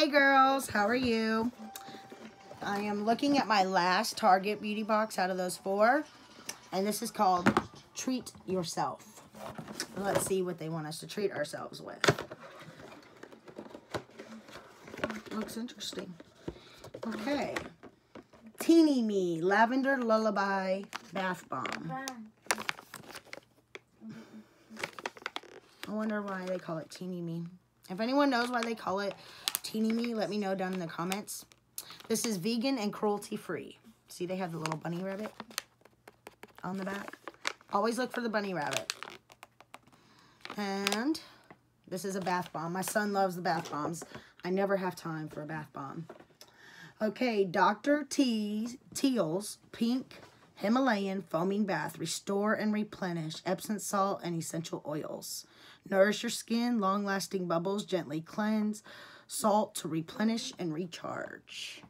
Hey girls, how are you? I am looking at my last Target beauty box out of those 4. And this is called Treat Yourself. Let's see what they want us to treat ourselves with. Looks interesting. Okay. Teeny Me Lavender Lullaby Bath Bomb. I wonder why they call it Teeny Me. If anyone knows why they call it Teeny Me, let me know down in the comments. This is vegan and cruelty free. See, they have the little bunny rabbit on the back. Always look for the bunny rabbit. And this is a bath bomb. My son loves the bath bombs. I never have time for a bath bomb. Okay, Dr. Teal's Pink Himalayan Foaming Bath. Restore and replenish Epsom salt and essential oils. Nourish your skin, long-lasting bubbles, gently cleanse. Salt to replenish and recharge.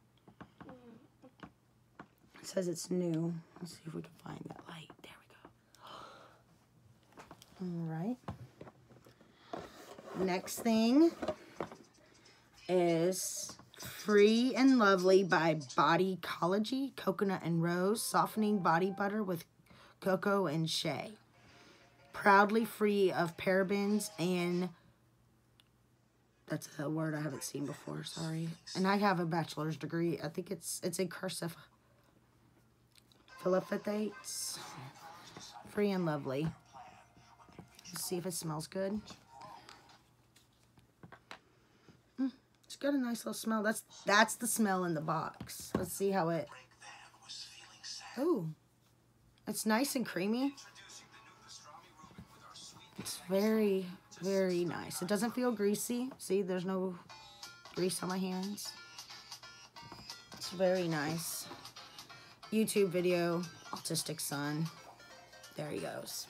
It says it's new. Let's see if we can find that light. There we go. All right. Next thing is Free and Lovely by Bodycology, Coconut and Rose, softening body butter with cocoa and shea. Proudly free of parabens and, that's a word I haven't seen before, sorry. And I have a bachelor's degree. I think it's in cursive. Phthalates. Free and Lovely. Let's see if it smells good. It's got a nice little smell. That's the smell in the box. Let's see how it... Ooh. It's nice and creamy. It's very, very nice. It doesn't feel greasy. See, there's no grease on my hands. It's very nice. YouTube video, autistic son. There he goes.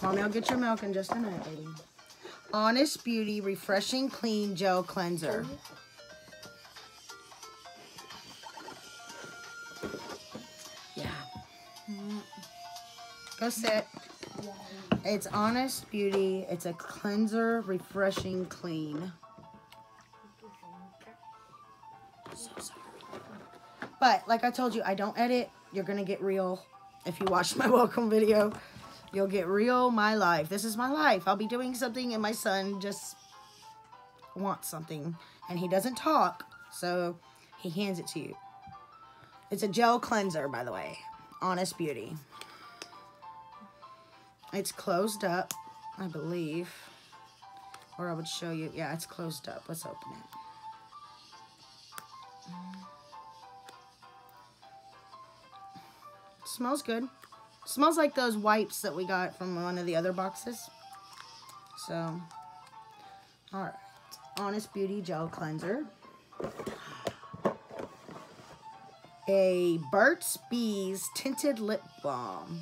Mommy, I'll get your milk in just a minute, baby. Honest Beauty Refreshing Clean Gel Cleanser. Yeah. Go sit. It's Honest Beauty. It's a cleanser, refreshing, clean. So sorry. But, like I told you, I don't edit. You're going to get real. If you watch my welcome video, you'll get real my life. This is my life. I'll be doing something and my son just wants something. And he doesn't talk, so he hands it to you. It's a gel cleanser, by the way. Honest Beauty. It's closed up, I believe. Or I would show you. Yeah, it's closed up. Let's open it. It smells good. It smells like those wipes that we got from one of the other boxes. So, alright. Honest Beauty Gel Cleanser. A Burt's Bees Tinted Lip Balm.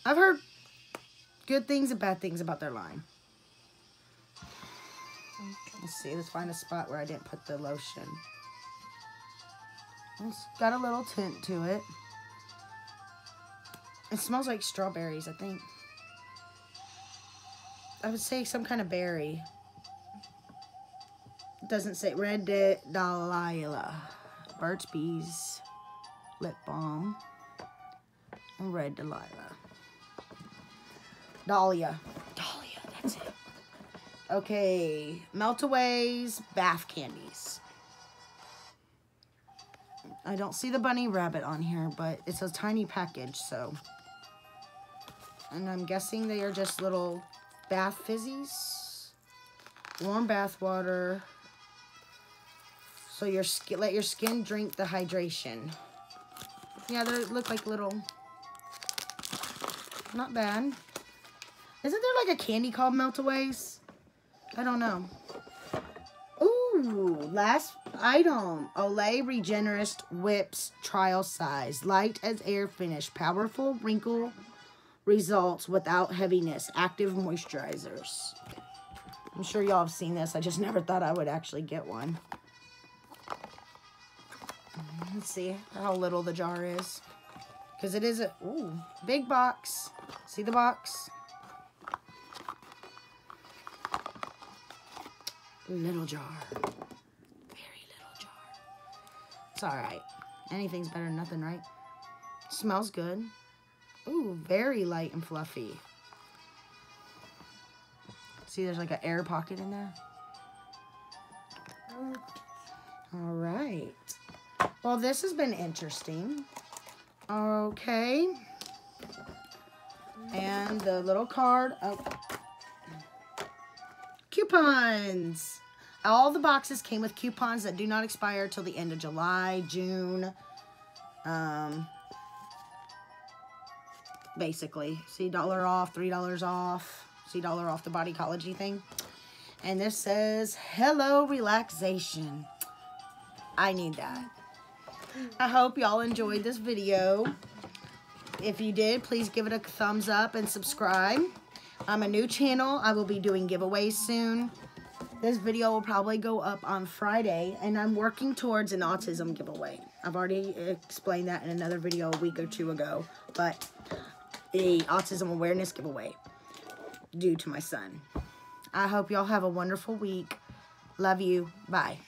I've heard good things and bad things about their line. Let's see. Let's find a spot where I didn't put the lotion. It's got a little tint to it. It smells like strawberries, I think. I would say some kind of berry. It doesn't say Red Dahlia. Burt's Bees Lip Balm. And Red Dahlia. Dahlia, that's it. Okay, Meltaways Bath Candies. I don't see the bunny rabbit on here, but it's a tiny package, so. And I'm guessing they are just little bath fizzies. Warm bath water. So let your skin drink the hydration. Yeah, they look like little, not bad. Isn't there like a candy called Meltaways? I don't know. Ooh, last item. Olay Regenerist Whips Trial Size. Light as air finish. Powerful wrinkle results without heaviness. Active moisturizers. I'm sure y'all have seen this. I just never thought I would actually get one. Let's see how little the jar is. Because it is a big box. See the box? little jar. Very little jar. It's alright. Anything's better than nothing, right? Smells good. Ooh, very light and fluffy. See, there's like an air pocket in there. Alright. Well, this has been interesting. Okay. And the little card. Oh. Coupons. All the boxes came with coupons that do not expire till the end of July, June. Basically. See, $1 off, $3 off. See, $1 off the Bodycology thing. And this says, hello, relaxation. I need that. I hope y'all enjoyed this video. If you did, please give it a thumbs up and subscribe. I'm a new channel. I will be doing giveaways soon. This video will probably go up on Friday, and I'm working towards an autism giveaway. I've already explained that in another video a week or two ago, but a autism awareness giveaway due to my son. I hope y'all have a wonderful week. Love you. Bye.